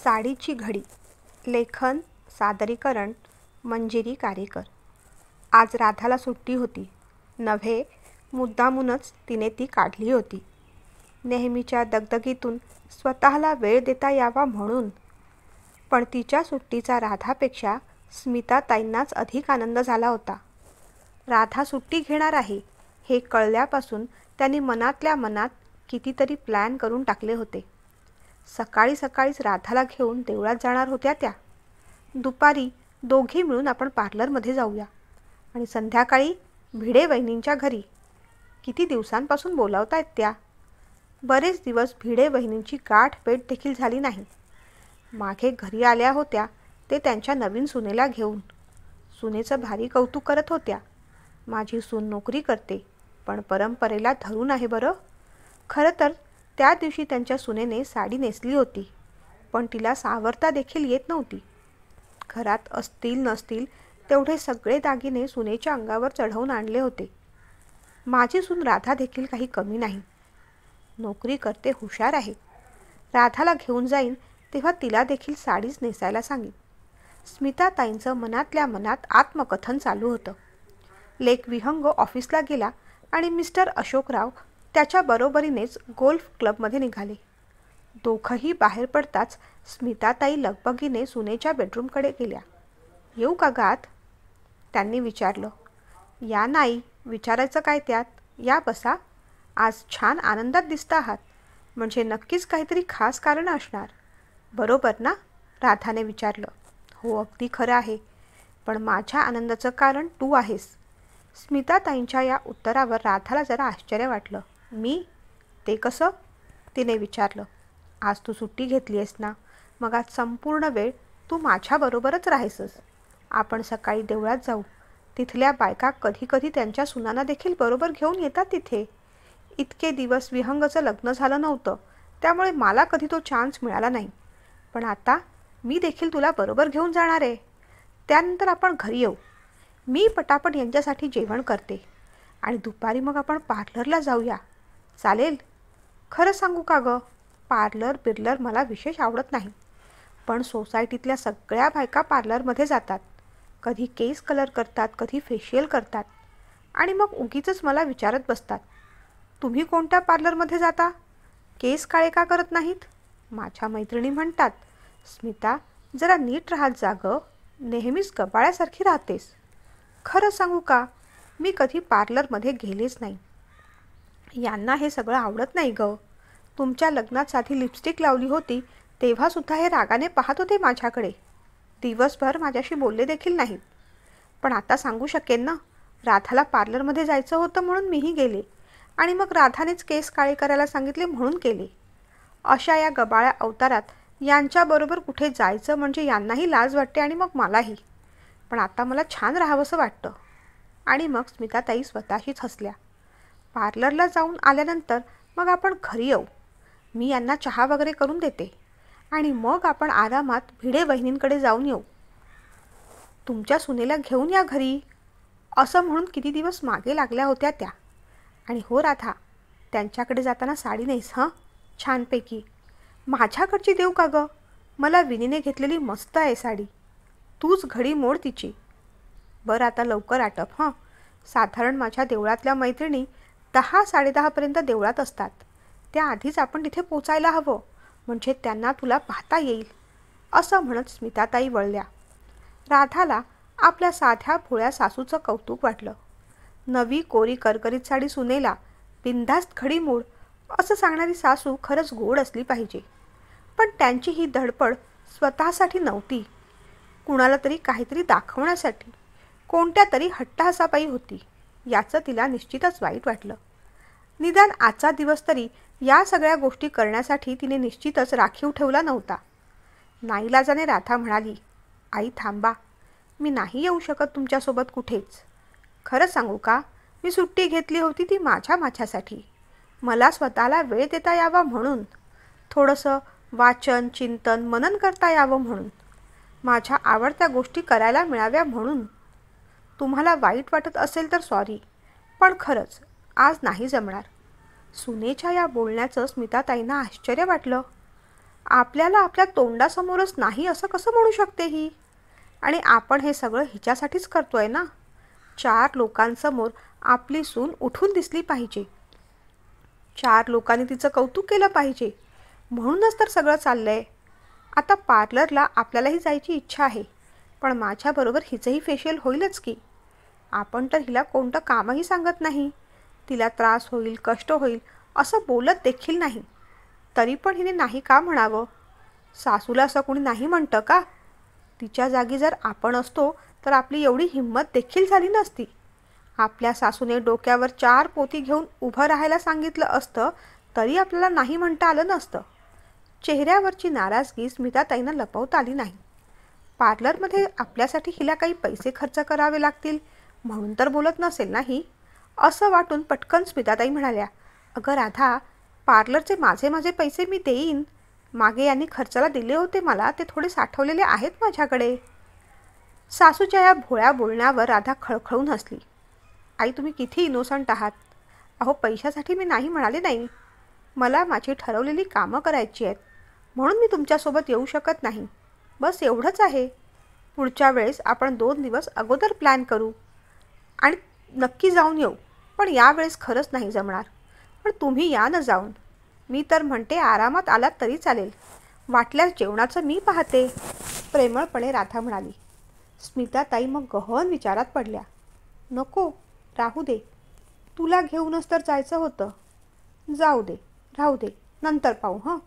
साडीची घडी. लेखन सादरीकरण मंजिरी कारेकर. आज राधाला सुट्टी होती. नव्हे, मुद्दामूनच तिने ती काढली होती. नेहमीच्या दगदगीतून स्वतःला वेळ देता यावा म्हणून. पण तिच्या सुट्टीचा राधापेक्षा स्मिताताईंनाच अधिक आनंद झाला होता. राधा सुट्टी घेणार आहे हे कळल्यापासून त्यांनी मनातल्या मनात कितीतरी प्लॅन करून टाकले होते. सकाळी सकाळीच राधाला घेऊन देवळात जाणार होत्या त्या. दुपारी दोघी मिळून आपण पार्लरमध्ये जाऊया आणि संध्याकाळी भिडे वहिनींच्या घरी. किती दिवसांपासून बोलावतायत त्या. बरेच दिवस भिडे वहिनींची गाठ भेट देखील झाली नाही. मागे घरी आल्या होत्या ते त्यांच्या नवीन सुनेला घेऊन. सुनेचं भारी कौतुक करत होत्या. माझी सून नोकरी करते, पण परंपरेला धरून आहे बरं. खरं तर त्या दिवशी त्यांच्या सुनेने साडी नेसली होती, पण तिला सावरता देखील येत नव्हती. घरात असतील नसतील तेवढे सगळे दागिने सुनेच्या अंगावर चढवून आणले होते. माझी सून राधा देखील काही कमी नाही. नोकरी करते, हुशार आहे. राधाला घेऊन जाईन तेव्हा तिला देखील साडीच नेसायला सांगेन. स्मिताताईंचं मनातल्या मनात आत्मकथन चालू होतं. लेक विहंग ऑफिसला गेला आणि मिस्टर अशोकराव त्याच्या बरोबरीनेच गोल्फ क्लबमध्ये निघाले. दोघंही बाहेर पडताच स्मिताताई लगबगीने सुनेच्या बेडरूमकडे गेल्या. येऊ का गात? त्यांनी विचारलं. या नाही, विचारायचं काय त्यात. या बसा. आज छान आनंदात दिसता आहात, म्हणजे नक्कीच काहीतरी खास कारण असणार. बरोबर ना? राधाने विचारलं. हो, अगदी खरं आहे, पण माझ्या आनंदाचं कारण तू आहेस. स्मिताताईंच्या या उत्तरावर राधाला जरा आश्चर्य वाटलं. मी? ते कसं? तिने विचारलं. आज तू सुट्टी घेतली आहेस ना, मग आज संपूर्ण वेळ तू माझ्याबरोबरच राहायचंस. आपण सकाळी देवळात जाऊ. तिथल्या बायका कधी कधी त्यांच्या सुनांना देखील बरोबर घेऊन येतात तिथे. इतके दिवस विहंगचं लग्न झालं नव्हतं, त्यामुळे मला कधी तो चान्स मिळाला नाही. पण आता मी देखील तुला बरोबर घेऊन जाणार आहे. त्यानंतर आपण घरी येऊ. मी पटापट यांच्यासाठी जेवण करते आणि दुपारी मग आपण पार्लरला जाऊया. चालेल? खरं सांगू का गं, पार्लर मला विशेष आवडत नाही. पण सोसायटीतल्या सगळ्या बायका पार्लरमध्ये जातात. कधी केस कलर करतात, कधी फेशियल करतात आणि मग उगीचच मला विचारत बसतात, तुम्ही कोणत्या पार्लरमध्ये जाता? केस काळे का करत नाहीत? माझ्या मैत्रिणी म्हणतात, स्मिता जरा नीट राहत जा गं, नेहमीच गबाळ्यासारखी राहतेस. खरं सांगू का, मी कधी पार्लरमध्ये गेलेच नाही. यांना हे सगळं आवडत नाही गं. तुमच्या लग्नात साधी लिपस्टिक लावली होती तेव्हासुद्धा हे रागाने पाहत होते माझ्याकडे. दिवसभर माझ्याशी बोलले देखील नाहीत. पण आता सांगू शकेन ना, राधाला पार्लरमध्ये जायचं होतं म्हणून मीही गेले आणि मग राधानेच केस काळे करायला सांगितले म्हणून केले. अशा या गबाळ्या अवतारात यांच्याबरोबर कुठे जायचं म्हणजे यांनाही लाज वाटते आणि मग मलाही. पण आता मला छान राहावंसं वाटतं. आणि मग स्मिताताई स्वतःशीच हसल्या. पार्लरला जाऊन आल्यानंतर मग आपण घरी येऊ. मी यांना चहा वगैरे करून देते आणि मग आपण आरामात भिडे वहिनींकडे जाऊन येऊ. तुमच्या सुनेला घेऊन या घरी, असं म्हणून किती दिवस मागे लागल्या होत्या त्या. आणि हो राधा, त्यांच्याकडे जाताना साडी नेस हं, छानपैकी. माझ्याकडची देऊ का गं? मला विनीने घेतलेली मस्त आहे साडी. तूच घडी मोड तिची. बरं, आता लवकर आटप हं. साधारण माझ्या देवळातल्या मैत्रिणी 10-10:30पर्यंत देवळात असतात. त्याआधीच आपण तिथे पोचायला हवं, म्हणजे त्यांना तुला पाहता येईल. असं म्हणत स्मिताताई वळल्या. राधाला आपल्या साध्या भोळ्या सासूचं कौतुक वाटलं. नवी कोरी करकरीत साडी सुनेला बिनधास्त घडी मोड असं सांगणारी सासू खरंच गोड असली पाहिजे. पण त्यांची ही धडपड स्वतःसाठी नव्हती, कुणाला तरी काहीतरी दाखवण्यासाठी, कोणत्या तरी हट्टहासापायी होती. याचं तिला निश्चितच वाईट वाटलं. निदान आजचा दिवस तरी या सगळ्या गोष्टी करण्यासाठी तिने निश्चितच राखीव ठेवला नव्हता. नाईलाजाने राधा म्हणाली, आई थांबा, मी नाही येऊ शकत तुमच्यासोबत कुठेच. खरं सांगू का, मी सुट्टी घेतली होती ती माझ्यासाठी. मला स्वतःला वेळ देता यावा म्हणून. थोडंसं वाचन, चिंतन, मनन करता यावं म्हणून. माझ्या आवडत्या गोष्टी करायला मिळाव्या म्हणून. तुम्हाला वाईट वाटत असेल तर सॉरी, पण खरंच आज नाही जमणार. सुनेच्या या बोलण्याचं स्मिताताईंना आश्चर्य वाटलं. आपल्याला आपल्या तोंडासमोरच नाही असं कसं म्हणू शकते ही? आणि आपण हे सगळं हिच्यासाठीच करतोय ना. 4 लोकांसमोर आपली सून उठून दिसली पाहिजे. 4 लोकांनी तिचं कौतुक केलं पाहिजे. म्हणूनच तर सगळं चाललंय. आता पार्लरला आपल्यालाही जायची इच्छा आहे, पण माझ्याबरोबर हिचंही फेशियल होईलच की. आपण तर हिला कोणतं कामही सांगत नाही. तिला त्रास होईल, कष्ट होईल असं बोलत देखील नाही. तरी पण हिने नाही का म्हणावं? सासूला असं कोणी नाही म्हणतं का? तिच्या जागी जर आपण असतो तर आपली एवढी हिंमत देखील झाली नसती. आपल्या सासूने डोक्यावर 4 पोती घेऊन उभं राहायला सांगितलं असतं तरी आपल्याला नाही म्हणता आलं नसतं. चेहऱ्यावरची नाराजगी स्मिताताईंना लपवता आली नाही. पार्लरमध्ये आपल्यासाठी हिला काही पैसे खर्च करावे लागतील म्हणून तर बोलत नसेल नाही, असं वाटून पटकन स्मिताताई म्हणाल्या, अगं राधा, पार्लरचे माझे पैसे मी देईन. मागे यांनी खर्चाला दिले होते मला, ते थोडे साठवलेले आहेत माझ्याकडे. सासूच्या या भोळ्या बोलण्यावर राधा खळखळून हसली. आई, तुम्ही किती इनोसंट आहात. अहो, पैशासाठी मी नाही म्हणाले नाही. मला माझी ठरवलेली कामं करायची आहेत, म्हणून मी तुमच्यासोबत येऊ शकत नाही. बस एवढंच आहे. पुढच्या वेळेस आपण 2 दिवस अगोदर प्लॅन करू आणि नक्की जाऊन येऊ. पण यावेळेस खरंच नाही जमणार. पण तुम्ही या ना जाऊन. मी तर म्हणते आरामात आलात तरी चालेल. वाटल्यास जेवणाचं मी पाहते, प्रेमळपणे राधा म्हणाली. स्मिताताई मग गहन विचारात पडल्या. नको, राहू दे. तुला घेऊनच तर जायचं होतं. जाऊ दे, राहू दे, नंतर पाहू हं.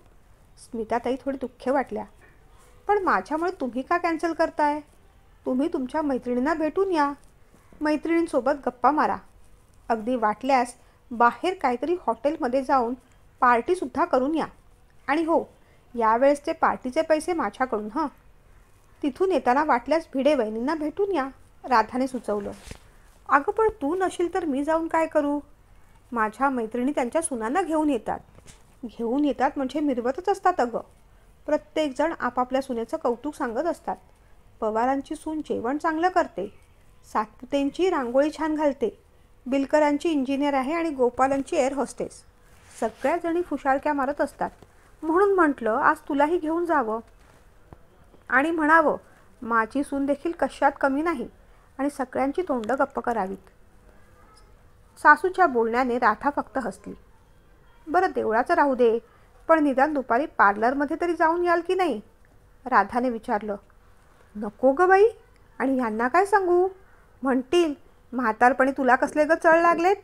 स्मिताताई थोडी दुःख वाटल्या. पण माझ्यामुळे तुम्ही का कॅन्सल करताय? तुम्ही तुमच्या मैत्रिणींना भेटून या. मैत्रिणींसोबत गप्पा मारा. अगदी वाटल्यास बाहेर काहीतरी हॉटेलमध्ये जाऊन पार्टीसुद्धा करून या. आणि हो, यावेळेसचे पार्टीचे पैसे माझ्याकडून हं. तिथून येताना वाटल्यास भिडे वहिनींना भेटून या, राधाने सुचवलं. अगं, पण तू नशील तर मी जाऊन काय करू? माझ्या मैत्रिणी त्यांच्या सुनांना घेऊन येतात. घेऊन येतात म्हणजे मिरवतच असतात अगं. प्रत्येकजण आपापल्या सुनेचं कौतुक सांगत असतात. पवारांची सून जेवण चांगलं करते, सातपुतेंची रांगोळी छान घालते, बिलकरांची इंजिनियर आहे आणि गोपालांची एअर होस्टेस. सगळ्याजणी फुशारक्या मारत असतात. म्हणून म्हटलं आज तुलाही घेऊन जावं आणि म्हणावं माझी सून देखील कशात कमी नाही आणि सगळ्यांची तोंडं गप्प करावीत. सासूच्या बोलण्याने राधा फक्त हसली. बरं, देवळाचं राहू दे, पण निदान दुपारी पार्लरमध्ये तरी जाऊन याल की नाही? राधाने विचारलं. नको गं बाई, आणि ह्यांना काय सांगू? म्हणतील म्हातारपणी तुला कसले गं चळ लागलेत.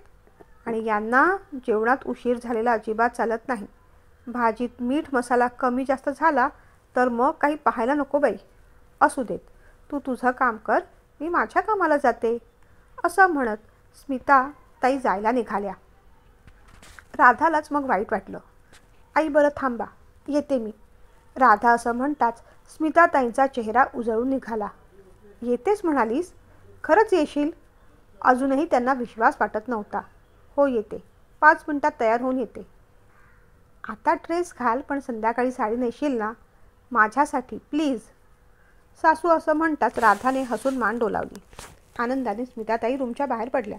आणि यांना जेवणात उशीर झालेला अजिबात चालत नाही. भाजीत मीठ मसाला कमी जास्त झाला तर मग काही पाहायला नको बाई. असू देत, तू तुझं काम कर, मी माझ्या कामाला जाते. असं म्हणत स्मिता ताई जायला निघाल्या. राधालाच मग वाईट वाटलं. आई, बरं थांबा, येते मी. राधा असं म्हणताच स्मिताताईंचा चेहरा उजळून निघाला. येतेच म्हणालीस? खरंच येशील? अजूनही त्यांना विश्वास वाटत नव्हता. हो, येते. 5 मिनिटात तयार होऊन येते. आता ड्रेस घाल, पण संध्याकाळी साडी नेशील ना? माझ्यासाठी प्लीज. सासू असं म्हणताच राधाने हसून मान डोलावली. आनंदाने स्मिताताई रूमच्या बाहेर पडल्या.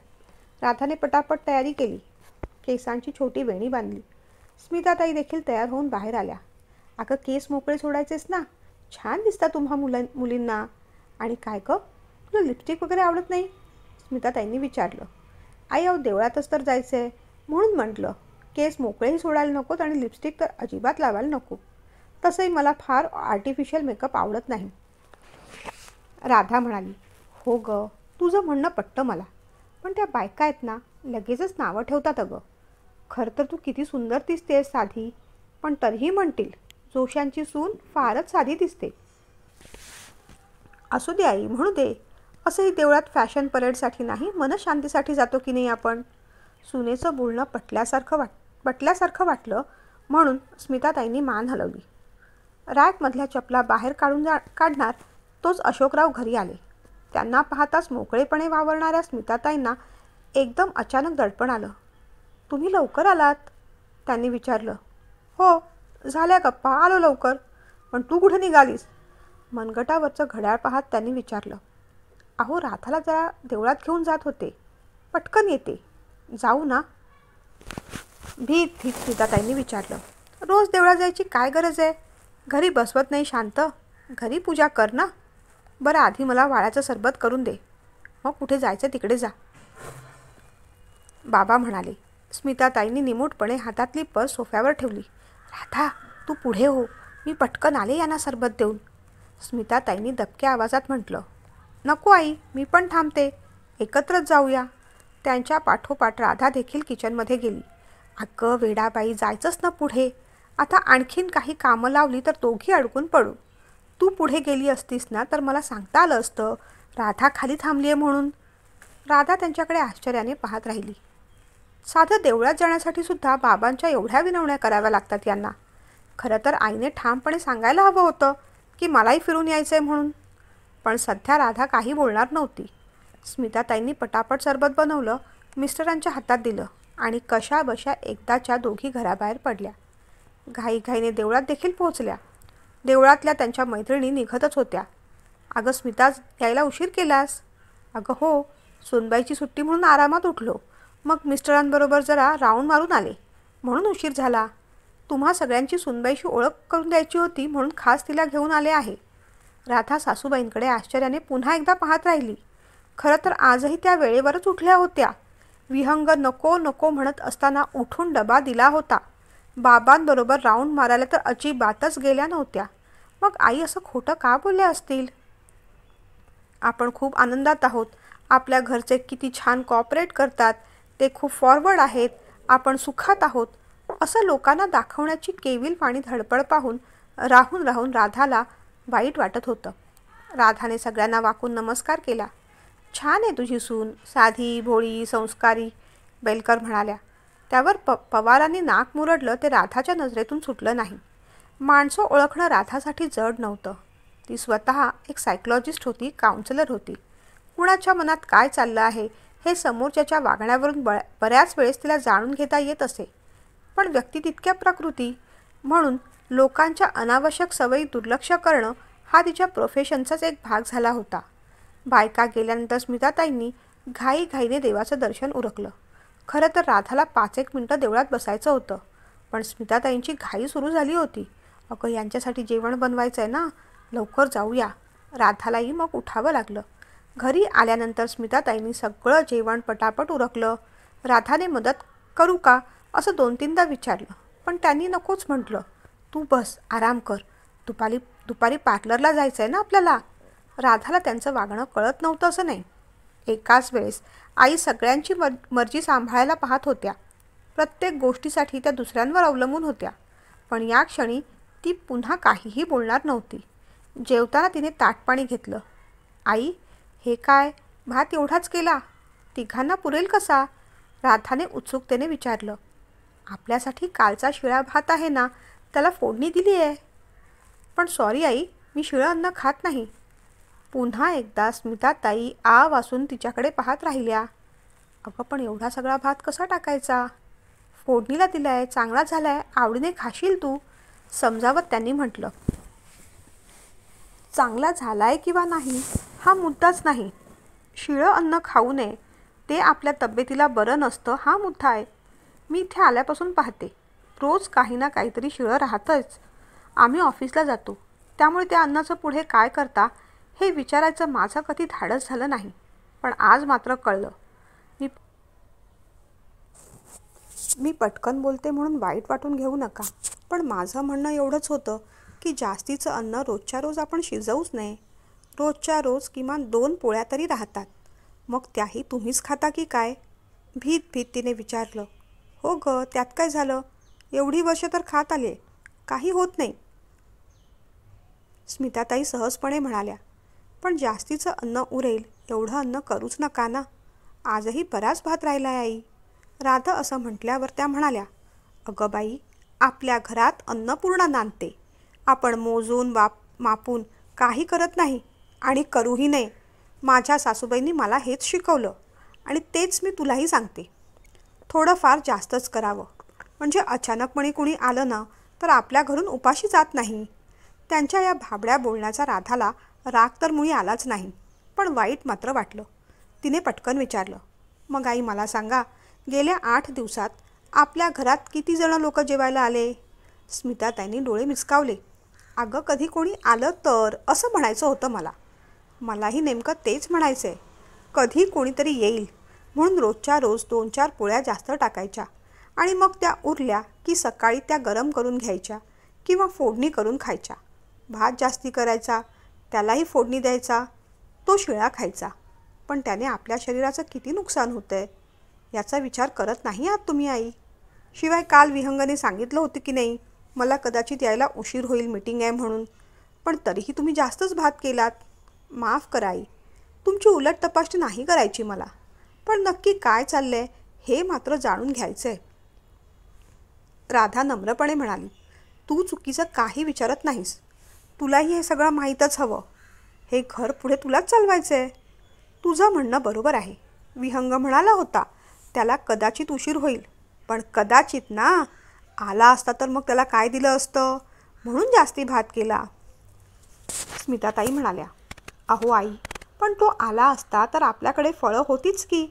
राधाने पटापट तयारी केली. केसांची छोटी वेणी बांधली. स्मिताताई देखील तयार होऊन बाहेर आल्या. अगं, केस मोकळे सोडायचेस ना? छान दिसता तुम्हा मुलींना. आणि काय गं, तुला लिपस्टिक वगैरे आवडत नाही? स्मिताताईंनी विचारलं. आई, अहो देवळातच तर जायचं आहे, म्हणून म्हटलं. केस मोकळेही सोडायला नकोत आणि लिपस्टिक तर अजिबात लावायला नको. तसंही मला फार आर्टिफिशियल मेकअप आवडत नाही. राधा म्हणाली. हो गं, तुझं म्हणणं पटतं मला. पण त्या बायका आहेत ना, लगेचच नावं ठेवतात अगं. खरं तर तू किती सुंदर दिसतेस साधी, पण तरीही म्हणतील जोशांची सून फारच साधी दिसते. असू दे आई, म्हणू दे. असंही देवळात फॅशन परेडसाठी नाही, मनशांतीसाठी जातो की नाही आपण. सुनेचं बोलणं पटल्यासारखं वाटलं म्हणून स्मिताताईंनी मान हलवली. रॅकमधल्या चपला बाहेर काढणार तोच अशोकराव घरी आले. त्यांना पाहताच मोकळेपणे वावरणाऱ्या स्मिताताईंना एकदम अचानक दडपण आलं. तुम्ही लवकर आलात? त्यांनी विचारलं. हो, झाल्या गप्पा, आलो लवकर. पण तू कुठे निघालीस? मनगटावरचं घड्याळ पाहत त्यांनी विचारलं. अहो, राधाला जरा देवळात घेऊन जात होते. पटकन येते. जाऊ ना? भीत स्मिताताईंनी विचारलं. रोज देवळात जायची काय गरज आहे? घरी बसवत नाही शांत, घरी पूजा कर ना. बरं आधी मला वाळ्याचं सरबत करून दे, मग कुठे जायचं तिकडे जा, बाबा म्हणाले. स्मिताताईंनी निमूटपणे हातातली पर्स सोफ्यावर ठेवली. राधा, तू पुढे हो, मी पटकन आले यांना सरबत देऊन. स्मिताताईंनी दबक्या आवाजात म्हटलं. नको आई, मी पण थांबते, एकत्रच जाऊया. त्यांच्या पाठोपाठ राधा देखील किचनमध्ये गेली. अगं वेडाबाई, जायचंच ना पुढे. आता आणखीन काही कामं लावली तर दोघी अडकून पडू. तू पुढे गेली असतीस ना तर मला सांगता आलं असतं राधा खाली थांबली आहे म्हणून. राधा त्यांच्याकडे आश्चर्याने पाहत राहिली. साधं देवळात जाण्यासाठी सुद्धा बाबांच्या एवढ्या विनवण्या कराव्या लागतात यांना. खरं तर आईने ठामपणे सांगायला हवं होतं की मलाही फिरून यायचं आहे म्हणून. पण सध्या राधा काही बोलणार नव्हती. स्मिताताईंनी पटापट सरबत बनवलं, मिस्टरांच्या हातात दिलं आणि कशा बशा एकदाच्या दोघी घराबाहेर पडल्या. घाईघाईने देवळात देखील पोहोचल्या. देवळातल्या त्यांच्या मैत्रिणी निघतच होत्या. अगं स्मिता, यायला उशीर केलास? अगं हो, सोनबाईची सुट्टी म्हणून आरामात उठलो, मग मिस्टरांबरोबर जरा राऊंड मारून आले म्हणून उशीर झाला. तुम्हा सगळ्यांची सुनबाईशी ओळख करून द्यायची होती म्हणून खास तिला घेऊन आले आहे. राधा सासूबाईंकडे आश्चर्याने पुन्हा एकदा पाहत राहिली. खरं तर आजही त्या वेळेवरच उठल्या होत्या. विहंग नको नको म्हणत असताना उठून डबा दिला होता. बाबांबरोबर राऊंड मारायला तर अजिबातच गेल्या नव्हत्या. मग आई असं खोटं का बोलल्या असतील? आपण खूप आनंदात आहोत, आपल्या घरचे किती छान कॉपरेट करतात, ते खूप फॉरवर्ड आहेत, आपण सुखात आहोत, असं लोकांना दाखवण्याची केविलवाणी धडपड पाहून राहून राहून राधाला वाईट वाटत होतं. राधाने सगळ्यांना वाकून नमस्कार केला. छान आहे तुझी सून, साधी भोळी संस्कारी, बेलकर म्हणाल्या. त्यावर पवारांनी नाक मुरडलं ते राधाच्या नजरेतून सुटलं नाही. माणसं ओळखणं राधासाठी जड नव्हतं. ती स्वतः एक सायकॉलॉजिस्ट होती, काउन्सिलर होती. कुणाच्या मनात काय चाललं आहे हे समोरच्याच्या वागण्यावरून बऱ्याच वेळेस तिला जाणून घेता येत असे. पण व्यक्ती तितक्या प्रकृती, म्हणून लोकांच्या अनावश्यक सवयी दुर्लक्ष करणं हा तिच्या प्रोफेशनचाच एक भाग झाला होता. बायका गेल्यानंतर स्मिताताईंनी घाईघाईने देवाचं दर्शन उरकलं. खरं तर राधाला 5-1 मिनटं देवळात बसायचं होतं, पण स्मिताताईंची घाई सुरू झाली होती. अगं यांच्यासाठी जेवण बनवायचं आहे ना, लवकर जाऊया. राधालाही मग उठावं लागलं. घरी आल्यानंतर स्मिताताईंनी सगळं जेवण पटापट उरकलं. राधाने मदत करू का असं 2-3दा विचारलं, पण त्यांनी नकोच म्हटलं. तू बस, आराम कर, दुपारी पार्लरला जायचं आहे ना आपल्याला. राधाला त्यांचं वागणं कळत नव्हतं असं नाही. एकाच वेळेस आई सगळ्यांची मर्जी सांभाळायला पाहत होत्या. प्रत्येक गोष्टीसाठी त्या दुसऱ्यांवर अवलंबून होत्या. पण या क्षणी ती पुन्हा काहीही बोलणार नव्हती. जेवताना तिने ताटपाणी घेतलं. आई, हे काय, भात एवढाच केला, तिघांना पुरेल कसा? राधाने उत्सुकतेने विचारलं. आपल्यासाठी कालचा शिळा भात आहे ना, त्याला फोडणी दिली आहे. पण सॉरी आई, मी शिळं अन्न खात नाही. पुन्हा एकदा स्मिताताई आ वासून तिच्याकडे पाहत राहिल्या. अगं पण एवढा सगळा भात कसा टाकायचा? फोडणीला दिलाय, चांगला झालाय, आवडीने खाशील तू, समजावत त्यांनी म्हटलं. चांगला झालाय किंवा नाही हा मुद्दाच नाही. शिळं अन्न खाऊ नये, ते आपल्या तब्येतीला बरं नसतं हा मुद्दा आहे. मी इथे आल्यापासून पाहते, रोज काही ना काहीतरी शिळं राहतंच. आम्ही ऑफिसला जातो, त्यामुळे त्या अन्नाचं पुढे काय करता हे विचारायचं माझं कधी धाडस झालं नाही. पण आज मात्र कळलं. मी पटकन बोलते म्हणून वाईट वाटून घेऊ नका, पण माझं म्हणणं एवढंच होतं की जास्तीचं अन्न रोजच्या रोज आपण शिजवूच नये. रोजच्या रोज किमान 2 पोळ्या तरी राहतात, मग त्याही तुम्हीच खाता की काय? भीत तिने विचारलं. हो गं, त्यात काय झालं, एवढी वर्ष तर खात आले, काही होत नाही, स्मिताताई सहजपणे म्हणाल्या. पण जास्तीचं अन्न उरेल एवढं अन्न करूच नका ना. आजही बराच भात राहिला आहे आई. राधा असं म्हटल्यावर त्या म्हणाल्या. अगं बाई, आपल्या घरात अन्नपूर्णा नांदते. आपण मोजून मापून काही करत नाही आणि करूही नये. माझ्या सासूबाईंनी मला हेच शिकवलं आणि तेच मी तुलाही सांगते. थोडंफार जास्तच करावं, म्हणजे अचानकपणे कुणी आलं ना तर आपल्या घरून उपाशी जात नाही. त्यांच्या या भाबड्या बोलण्याचा राधाला राग तर मुळी आलाच नाही, पण वाईट मात्र वाटलं. तिने पटकन विचारलं. मग आई मला सांगा, गेल्या 8 दिवसात आपल्या घरात किती जण लोक जेवायला आले? स्मिताताईंनी डोळे मिचकावले. अगं कधी कोणी आलं तर असं म्हणायचं होतं मला. मलाही नेमकं तेच म्हणायचं आहे. कधी कोणीतरी येईल म्हणून रोजच्या रोज 2-4 पोळ्या जास्त टाकायच्या आणि मग त्या उरल्या की सकाळी त्या गरम करून घ्यायच्या किंवा फोडणी करून खायच्या. भात जास्ती करायचा, त्यालाही फोडणी द्यायचा, तो शिळा खायचा. पण त्याने आपल्या शरीराचं किती नुकसान होतं आहे याचा विचार करत नाही आहात तुम्ही आई. शिवाय काल विहंगने सांगितलं होतं की नाही, मला कदाचित यायला उशीर होईल, मीटिंग आहे म्हणून. पण तरीही तुम्ही जास्तच भात केलात. माफ करा आई, तुमची उलट तपासणी नाही करायची मला, पण नक्की काय चाललंय हे मात्र जाणून घ्यायचं आहे. राधा नम्रपणे म्हणाली, तू चुकीचं काही विचारत नाहीस. तुलाही हे सगळं माहीतच हवं. हे घर पुढे तुलाच चालवायचं आहे. तुझं म्हणणं बरोबर आहे. विहंग म्हणाला होता त्याला कदाचित उशीर होईल, पण कदाचित ना, आला असता तर मग त्याला काय दिलं असतं, म्हणून जास्ती भात केला. स्मिताताई म्हणाल्या, अहो आई, पण तो आला असता तर आपल्याकडे फळं होतीच की.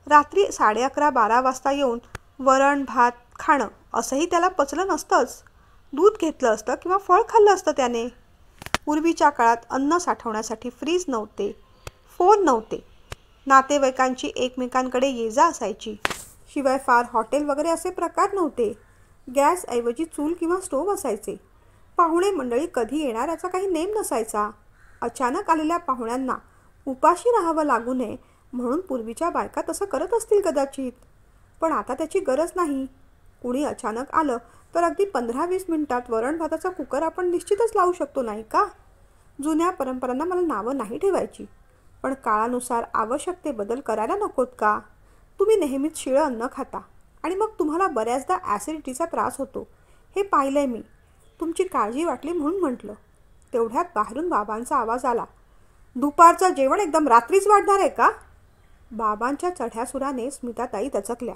रात्री 11:30-12 वाजता येऊन वरण भात खाणं असंही त्याला पचलं नसतंच. दूध घेतलं असतं किंवा फळ खाल्लं असतं त्याने. पूर्वीच्या काळात अन्न साठवण्यासाठी फ्रीज नव्हते, फोन नव्हते, नातेवाईकांची एकमेकांकडे ये-जा असायची. शिवाय फार हॉटेल वगैरे असे प्रकार नव्हते. गॅसऐवजी चूल किंवा स्टोव्ह असायचे. पाहुणे मंडळी कधी येणार याचा काही नेम नसायचा. अचानक आलेल्या पाहुण्यांना उपाशी राहावं लागू नये म्हणून पूर्वीच्या बायका तसं करत असतील कदाचित. पण आता त्याची गरज नाही. कुणी अचानक आलं तर अगदी 15-20 मिनिटात वरण भाताचा कुकर आपण निश्चितच लावू शकतो, नाही का? जुन्या परंपरांना मला नावं नाही ठेवायची, पण काळानुसार आवश्यक ते बदल करायला नकोत का? तुम्ही नेहमीच शिळं अन्न खाता आणि मग तुम्हाला बऱ्याचदा ॲसिडिटीचा त्रास होतो. हे पाहिलंय मी. तुमची काळजी वाटली म्हणून म्हटलं. तेवढ्यात बाहेरून बाबांचा आवाज आला, दुपारचं जेवण एकदम रात्रीच वाढणार आहे का? बाबांच्या चढ्या सुराने स्मिताताई दचकल्या.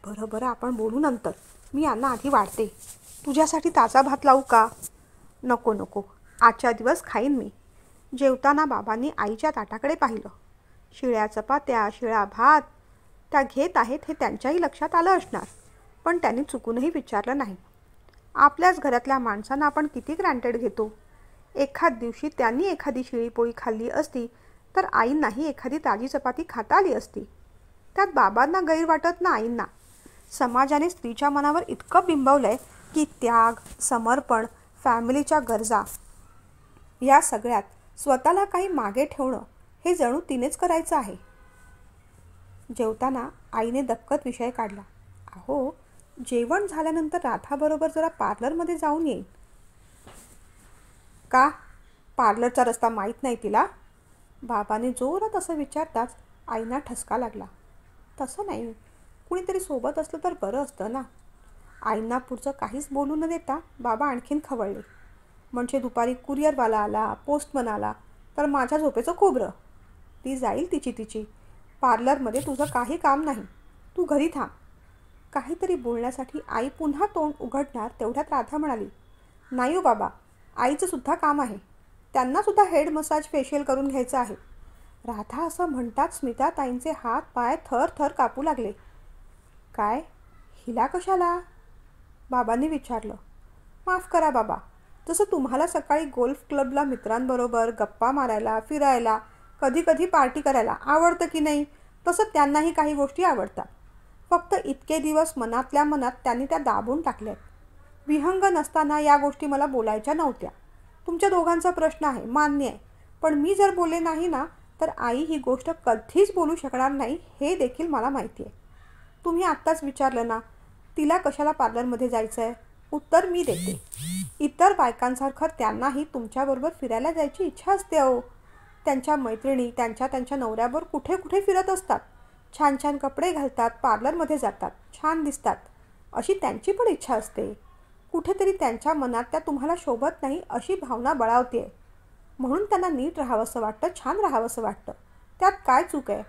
बरं बरं, आपण बोलू नंतर. मी यांना आधी वाढते. तुझ्यासाठी ताजा भात लावू का? नको नको, आजच्या दिवस खाईन मी. जेवताना बाबांनी आईच्या ताटाकडे पाहिलं. शिळ्या चपात्या, शिळा भात त्या घेत आहेत हे त्यांच्याही लक्षात आलं असणार, पण त्यांनी चुकूनही विचारलं नाही. आपल्याच घरातल्या माणसांना आपण किती ग्रँटेड घेतो. एखाद दिवशी त्यांनी एखादी शिळी पोळी खाल्ली असती तर आईंनाही एखादी ताजी चपाती खाता आली असती. त्यात बाबांना गैर वाटत ना आईंना. समाजाने स्त्रीच्या मनावर इतकं बिंबवलंय की त्याग, समर्पण, फॅमिलीच्या गरजा या सगळ्यात स्वतःला काही मागे ठेवणं हे जणू तिनेच करायचं आहे. जेवताना आईने दक्कत विषय काढला. अहो, जेवण झाल्यानंतर राधाबरोबर जरा पार्लरमध्ये जाऊन येईन. का? पार्लरचा रस्ता माहीत नाही तिला? बाबाने जोरात असं विचारताच आईना ठसका लागला. तसं नाही, कुणीतरी सोबत असलं तर बरं असतं ना. आईंना पुढचं काहीच बोलू न देता बाबा आणखीन खवळले. म्हणजे दुपारी कुरिअरवाला आला, पोस्टमन आला तर माझ्या झोपेचं खोबरं. ती जाईल तिची. पार्लरमध्ये तुझं काही काम नाही. तू घरी थांब. काहीतरी बोलण्यासाठी आई पुन्हा तोंड उघडणार तेवढ्यात राधा म्हणाली, नाही हो बाबा, आईचं सुद्धा काम आहे. त्यांनासुद्धा हेड मसाज फेशियल करून घ्यायचं आहे. राधा असं म्हणतात स्मिताताईंचे हात पाय थर थर कापू लागले. काय? हिला कशाला? बाबांनी विचारलं. माफ करा बाबा, जसं तुम्हाला सकाळी गोल्फ क्लबला मित्रांबरोबर गप्पा मारायला, फिरायला, कधी कधी पार्टी करायला आवडतं की नाही, तसं त्यांनाही काही गोष्टी आवडतात. फक्त इतके दिवस मनातल्या मनात त्यांनी त्या दाबून टाकल्यात. विहंग नसताना या गोष्टी मला बोलायच्या नव्हत्या. तुमच्या दोघांचा प्रश्न आहे, मान्य आहे. पण मी जर बोलले नाही ना तर आई ही गोष्ट कधीच बोलू शकणार नाही हे देखील मला माहिती आहे. तुम्ही आत्ताच विचारलं ना, तिला कशाला पार्लरमध्ये जायचं आहे? उत्तर मी देते. इतर बायकांसारखं त्यांनाही तुमच्याबरोबर फिरायला जायची इच्छा असते. अहो, त्यांच्या मैत्रिणी त्यांच्या नवऱ्याबरोबर कुठे कुठे फिरत असतात. छान छान कपडे घालतात, पार्लरमध्ये जातात, छान दिसतात, अशी त्यांची पण इच्छा असते. कुठेतरी त्यांच्या मनात त्या तुम्हाला शोभत नाही अशी भावना बळावते. म्हणून त्यांना नीट राहावंसं वाटतं, छान राहावंसं वाटतं. त्यात काय चूक आहे?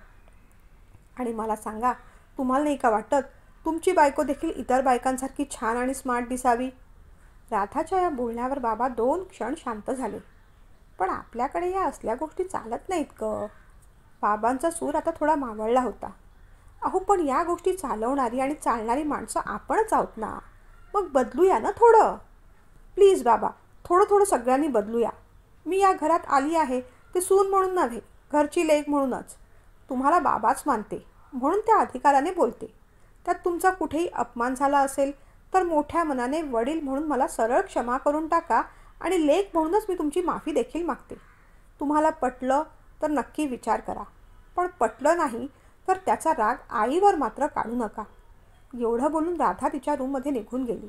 आणि मला सांगा, तुम्हाला नाही का वाटत तुमची बायको देखील इतर बायकांसारखी छान आणि स्मार्ट दिसावी? राधाच्या या बोलण्यावर बाबा 2 क्षण शांत झाले. पण आपल्याकडे या असल्या गोष्टी चालत नाहीत ग. बाबांचा सूर आता थोडा मावळला होता. अहो, पण या गोष्टी चालवणारी आणि चालणारी माणसं आपणच आहोत ना. मग बदलूया ना थोडं. प्लीज बाबा, थोडं थोडं सगळ्यांनी बदलूया. मी या घरात आली आहे ते सून म्हणून नव्हे, घरची लेक म्हणूनच. तुम्हाला बाबाच मानते म्हणून त्या अधिकाराने बोलते. त्यात तुमचा कुठेही अपमान झाला असेल तर मोठ्या मनाने वडील म्हणून मला सरळ क्षमा करून टाका आणि लेक म्हणूनच मी तुमची माफी देखील मागते. तुम्हाला पटलं तर नक्की विचार करा, पण पटलं नाही तर त्याचा राग आईवर मात्र काढू नका. एवढं बोलून राधा तिच्या रूममध्ये निघून गेली.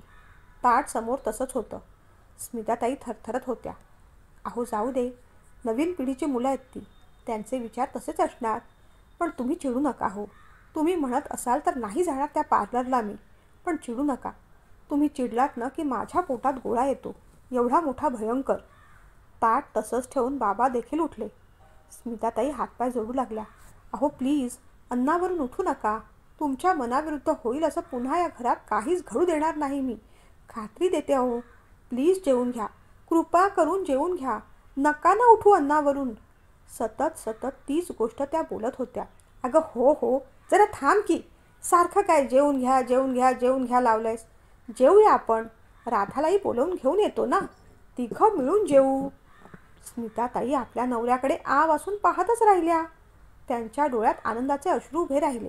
ताट समोर तसंच होतं. स्मिताताई थरथरत होत्या. अहो जाऊ दे, नवीन पिढीची मुलं आहेत ती, त्यांचे विचार तसेच असणार. पण तुम्ही चिडू नका हो. तुम्ही म्हणत असाल तर नाही जाणार त्या पार्लरला मी, पण चिडू नका. तुम्ही चिडलात ना की माझ्या पोटात गोळा येतो, एवढा मोठा भयंकर. ताट तसंच ठेवून बाबा देखील उठले. स्मिताताई हातपाय जोडू लागल्या. अहो प्लीज, अन्नावरून उठू नका. तुमच्या मनाविरुद्ध होईल असं पुन्हा या घरात काहीच घडू देणार नाही मी, खात्री देते. अहो प्लीज जेवून घ्या, कृपा करून जेवून घ्या. नका ना उठू अन्नावरून. सतत सतत तीच गोष्ट त्या बोलत होत्या. अगं हो हो, जरा थांब की. सारखं काय जेवून घ्या जेवून घ्या जेवून घ्या लावलंयस. जेवूया आपण. राधालाही बोलवून घेऊन येतो ना, तिघं मिळून जेवू. स्मिताताई आपल्या नवऱ्याकडे आ वासून पाहतच राहिल्या. त्यांच्या डोळ्यात आनंदाचे अश्रू उभे राहिले.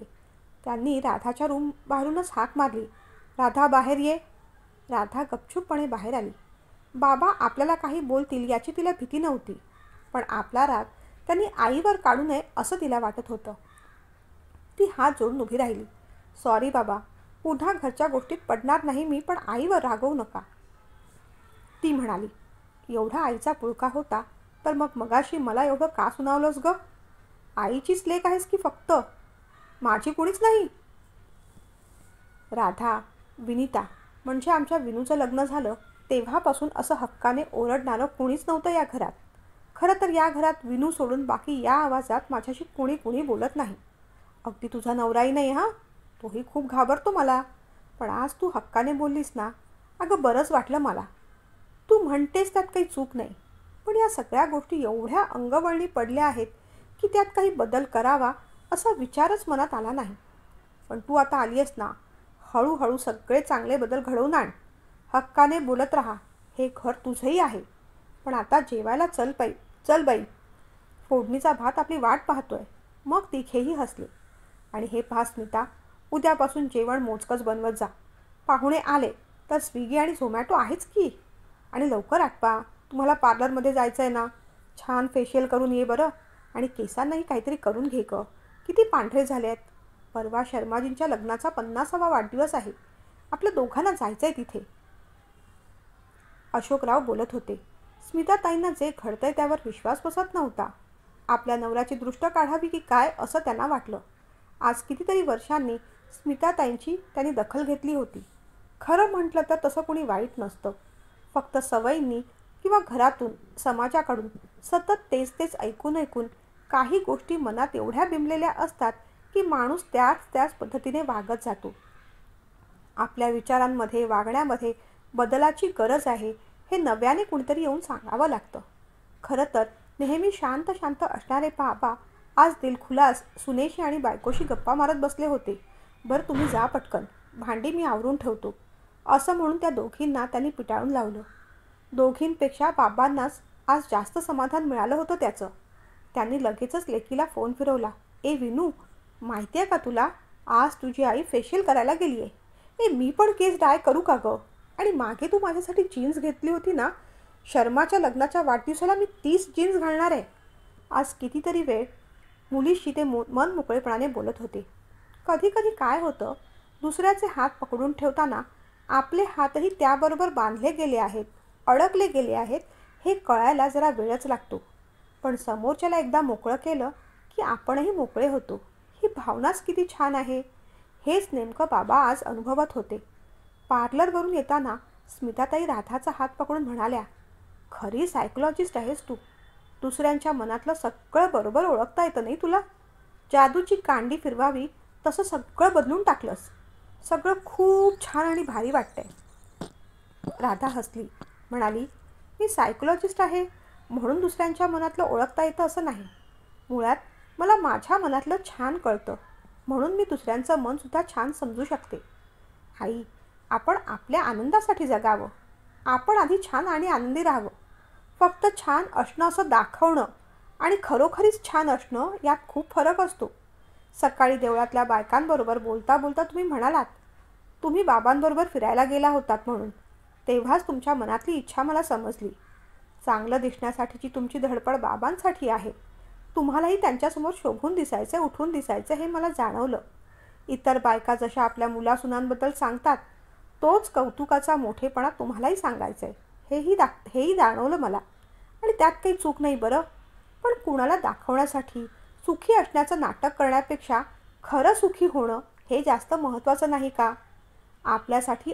त्यांनी राधाच्या रूम बाहेरूनच हाक मारली. राधा बाहेर ये. राधा गपचूपपणे बाहेर आली. बाबा आपल्याला काही बोलतील याची तिला भीती नव्हती, पण आपला राग त्यांनी आईवर काढू नये असं तिला वाटत होतं. ती हात जोडून उभी राहिली. सॉरी बाबा, पुन्हा घरच्या गोष्टीत पडणार नाही मी, पण आईवर रागवू नका. ती म्हणाली. एवढा आईचा पुळका होता तर मग मगाशी मला एवढं का सुनावलंस ग? आईचीच लेक आहेस की फक्त माझी कुणीच नाही? राधा, विनिता म्हणजे आमच्या विनूचं लग्न झालं तेव्हापासून असं हक्काने ओरडणारं कुणीच नव्हतं या घरात. खरं तर या घरात विनू सोडून बाकी या आवाजात माझ्याशी कुणी बोलत नाही. अगदी तुझा नवराही नाही हां, तोही खूप घाबरतो मला. पण आज तू हक्काने बोललीस ना, अगं बरंच वाटलं मला. तू म्हणतेस त्यात काही चूक नाही, पण या सगळ्या गोष्टी एवढ्या अंगवळणी पडल्या आहेत की त्यात काही बदल करावा असा विचारच मनात आला नाही. पण तू आता आली आहेस ना, हळूहळू सगळे चांगले बदल घडवून आण. हक्काने बोलत राहा. हे घर तुझंही आहे. पण आता जेवायला चल बाई. फोडणीचा भात आपली वाट पाहतोय. मग तिघेही हसले. आणि हे पहा स्मिता, उद्यापासून जेवण मोजकंच बनवत जा. पाहुणे आले तर स्विगी आणि झोमॅटो आहेच की. आणि लवकर आटपा, तुम्हाला पार्लरमध्ये जायचं आहे ना. छान फेशियल करून ये बरं. आणि केसांनाही काहीतरी करून घे ग, किती पांढरे झाले आहेत. परवा शर्माजींच्या लग्नाचा 50वा वाढदिवस आहे. आपल्या दोघांना जायचं आहे तिथे. अशोकराव बोलत होते. स्मिताताईंना जे घडतंय त्यावर विश्वास बसत नव्हता. आपल्या नवऱ्याची दृष्ट काढावी की काय असं त्यांना वाटलं. आज कितीतरी वर्षांनी स्मिताताईंची त्यांनी दखल घेतली होती. खरं म्हटलं तर तसं कोणी वाईट नसतं. फक्त सवयींनी किंवा घरातून, समाजाकडून सतत तेच ऐकून काही गोष्टी मनात एवढ्या बिंबलेल्या असतात की माणूस त्याच पद्धतीने वागत जातो. आपल्या विचारांमध्ये, वागण्यामध्ये बदलाची गरज आहे हे नव्याने कुणीतरी येऊन सांगावं लागतं. खरं तर नेहमी शांत असणारे बाबा आज दिलखुलास सुनेशी आणि बायकोशी गप्पा मारत बसले होते. बरं तुम्ही जा पटकन, भांडी मी आवरून ठेवतो असं म्हणून त्या दोघींना त्यांनी पिटाळून लावलं. दोघींपेक्षा बाबांनाच आज जास्त समाधान मिळालं होतं त्याचं. त्यांनी लगेचच लेकीला फोन फिरवला. ए विनू, माहिती आहे का तुला, आज तुझी आई फेशियल करायला गेली आहे. मी पण केस डाय करू का गं? आणि मागे तू माझ्यासाठी जीन्स घेतली होती ना, शर्माच्या लग्नाच्या वाढदिवसाला मी 30 जीन्स घालणार आहे. आज कितीतरी वेळ मुलीशी ते मन मोकळेपणाने बोलत होते. कधी कधी काय होतं, दुसऱ्याचे हात पकडून ठेवताना आपले हातही त्याबरोबर बांधले गेले आहेत, अडकले गेले आहेत हे कळायला जरा वेळच लागतो. पण समोरच्याला एकदा मोकळं केलं की आपणही मोकळे होतो. ही भावनाच किती छान आहे. हेच नेमकं बाबा आज अनुभवत होते. पार्लरवरून येताना स्मिताताई राधाचा हात पकडून म्हणाल्या, खरी सायकोलॉजिस्ट आहेस तू. दुसऱ्यांच्या मनातलं सगळं बरोबर ओळखता येतं नाही तुला. जादूची कांडी फिरवावी तसं सगळं बदलून टाकलंस. सगळं खूप छान आणि भारी वाटतंय. राधा हसली, म्हणाली, मी सायकोलॉजिस्ट आहे म्हणून दुसऱ्यांच्या मनातलं ओळखता येतं असं नाही. मुळात मला माझ्या मनातलं छान कळतं म्हणून मी दुसऱ्यांचं मनसुद्धा छान समजू शकते. आई, आपण आपल्या आनंदासाठी जगावं. आपण आधी छान आणि आनंदी राहावं. फक्त छान असणं असं दाखवणं आणि खरोखरीच छान असणं यात खूप फरक असतो. सकाळी देवळातल्या बायकांबरोबर बोलता बोलता तुम्ही म्हणालात, तुम्ही बाबांबरोबर फिरायला गेला होतात म्हणून. तेव्हाच तुमच्या मनातली इच्छा मला समजली. चांगलं दिसण्यासाठीची तुमची धडपड बाबांसाठी आहे. तुम्हालाही त्यांच्यासमोर शोभून दिसायचं, उठून दिसायचं हे मला जाणवलं. इतर बायका जशा आपल्या मुलासुनांबद्दल सांगतात, तोच कौतुकाचा मोठेपणा तुम्हालाही सांगायचं आहे हेही जाणवलं मला. आणि त्यात काही चूक नाही बरं. पण कुणाला दाखवण्यासाठी सुखी असण्याचं नाटक करण्यापेक्षा खरं सुखी होणं हे जास्त महत्त्वाचं नाही का? आपल्यासाठी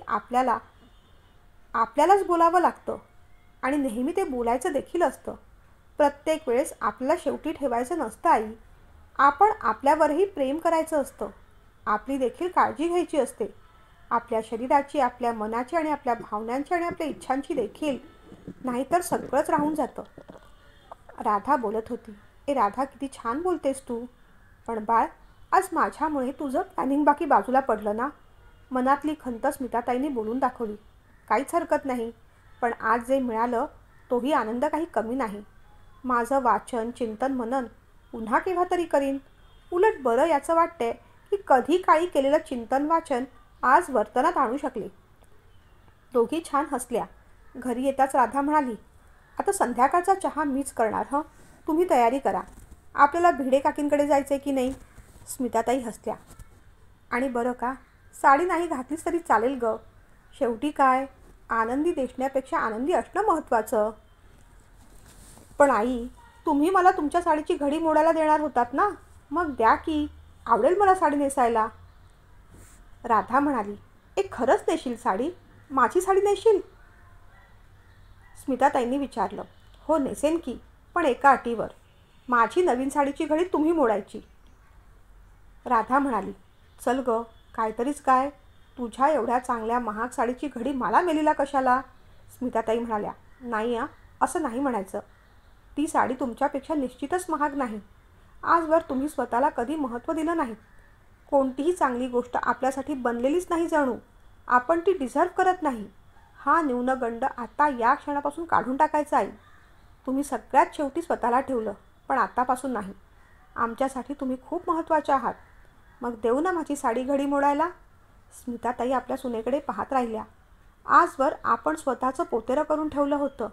आपल्यालाच बोलावं लागतं आणि नेहमी ते बोलायचं देखील असतं. प्रत्येक वेळेस आपल्याला शेवटी ठेवायचं नसतं आई. आपण आपल्यावरही प्रेम करायचं असतं. आपली देखील काळजी घ्यायची असते. आपल्या शरीराची, आपल्या मनाची आणि आपल्या भावनांची आणि आपल्या इच्छांची देखील. नाहीतर सगळंच राहून जातं. राधा बोलत होती. राधा, किती छान बोलतेस तू. पण बाळ, आज माझ्यामुळे तुझं प्लॅनिंग बाकी बाजूला पडलं ना. मनातली खंत स्मिताताईंनी बोलून दाखवली. काहीच हरकत नाही. पण आज जे मिळालं तोही आनंद काही कमी नाही. माझं वाचन, चिंतन, मनन पुन्हा केव्हा तरी करीन. उलट बरं याचं वाटतंय की कधी काळी केलेलं चिंतन वाचन आज वर्तनात आणू शकले. दोघी छान हसल्या. घरी येताच राधा म्हणाली, आता संध्याकाळचा चहा मीच करणार हं. तुम्ही तयारी करा. आपल्याला भिडे काकींकडे जायचं की नाही? स्मिताताई हसल्या. आणि बरं का, साडी नाही घातलीस तरी चालेल ग. शेवटी काय, आनंदी दिसण्यापेक्षा आनंदी असणं महत्त्वाचं. पण आई, तुम्ही मला तुमच्या साडीची घडी मोडायला देणार होतात ना. मग द्या की, आवडेल मला साडी नेसायला. राधा म्हणाली, खरंच नेशील साडी? माझी साडी नेशील? स्मिताताईंनी विचारलं. हो नेसेन की, पण एका अटीवर. माझी नवीन साडीची घडी तुम्ही मोडायची. राधा म्हणाली, चल ग, काहीतरीच काय. तुझ्या एवढ्या चांगल्या महाग साडीची घडी मला मेलीला कशाला? स्मिताताई म्हणाल्या, नाही असं नाही म्हणायचं. ती साडी तुमच्यापेक्षा निश्चितच महाग नाही. आजवर तुम्ही स्वतःला कधी महत्त्व दिलं नाही. कोणतीही चांगली गोष्ट आपल्यासाठी बनलेलीच नाही जणू. आपण ती डिझर्व करत नाही. हा न्यूनगंड आता या क्षणापासून काढून टाकायचा आहे. तुम्ही सगळ्यात शेवटी स्वतःला ठेवलं, पण आतापासून नाही. आमच्यासाठी तुम्ही खूप महत्त्वाचे आहात. मग देऊ ना माझी साडी घडी मोडायला? स्मिताताई आपल्या सुनेकडे पाहत राहिल्या. आजवर आपण स्वतःचं पोतेरं करून ठेवलं होतं.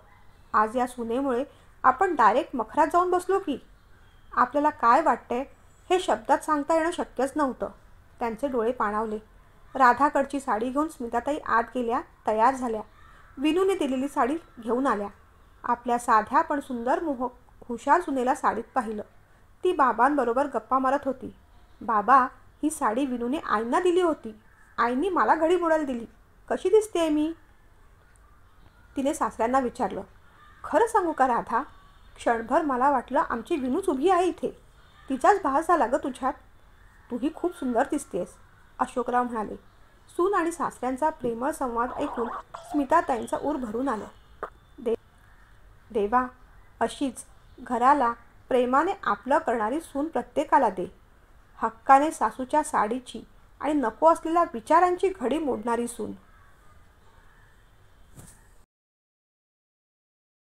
आज या सुनेमुळे आपण डायरेक्ट मखरात जाऊन बसलो की. आपल्याला काय वाटतंय हे शब्दात सांगता येणं शक्यच नव्हतं. त्यांचे डोळे पाणावले. राधाकडची साडी घेऊन स्मिताताई आत गेल्या, तयार झाल्या. विनूने दिलेली साडी घेऊन आल्या. आपल्या साध्या पण सुंदर हुशार सुनेला साडीत पाहिलं. ती बाबांबरोबर गप्पा मारत होती. बाबा, ही साडी विनूने आईंना दिली होती. आईंनी मला घडी मोडायला दिली. कशी दिसतेय मी? तिने सासऱ्यांना विचारलं. खरं सांगू का राधा, क्षणभर मला वाटलं आमची विनूच उभी आहे इथे. तिचाच भास झाला ग तुझ्यात. तूही खूप सुंदर दिसतेस, अशोकराव म्हणाले. सून आणि सासऱ्यांचा प्रेमळ संवाद ऐकून स्मिताताईंचा ऊर भरून आला. देवा, अशीच घराला प्रेमाने आपलं करणारी सून प्रत्येकाला दे. हक्काने सासूच्या साडीची आणि नको असलेल्या विचारांची घडी मोडणारी सून.